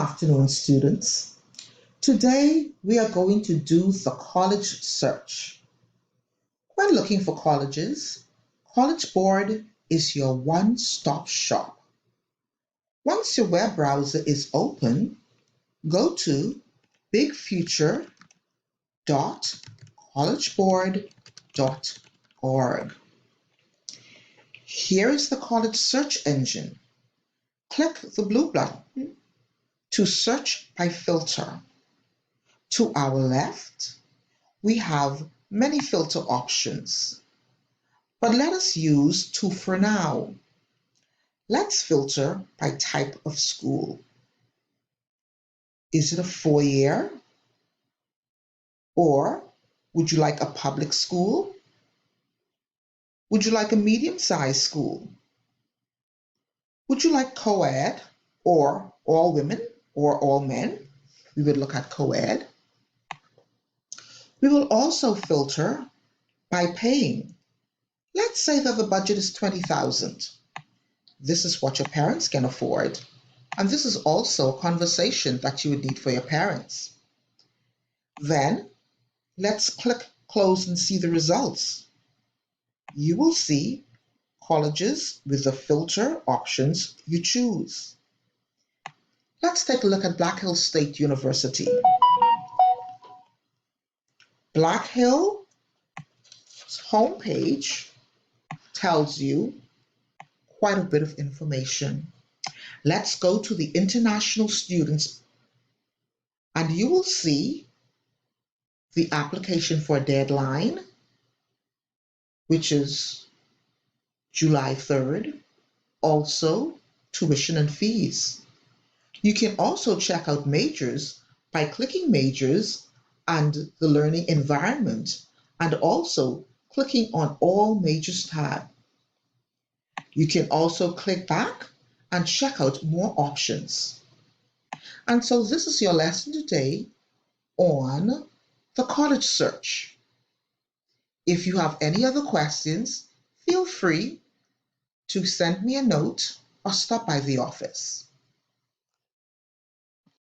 afternoon, students. Today we are going to do the college search. When looking for colleges, College Board is your one-stop shop. Once your web browser is open, go to bigfuture.collegeboard.org. Here is the college search engine. Click the blue button to search by filter. To our left, we have many filter options, but let us use two for now. Let's filter by type of school. Is it a four-year? Or would you like a public school? Would you like a medium-sized school? Would you like co-ed or all women or all men? We would look at co-ed. We will also filter by paying. Let's say that the budget is $20,000. This is what your parents can afford. And this is also a conversation that you would need for your parents. Then let's click close and see the results. You will see colleges with the filter options you choose. Let's take a look at Black Hills State University. Black Hill's homepage tells you quite a bit of information. Let's go to the international students and you will see the application for a deadline, which is July 3rd, also tuition and fees. You can also check out majors by clicking majors and the learning environment and also clicking on all majors tab. You can also click back and check out more options. And so this is your lesson today on the college search. If you have any other questions, feel free to send me a note or stop by the office.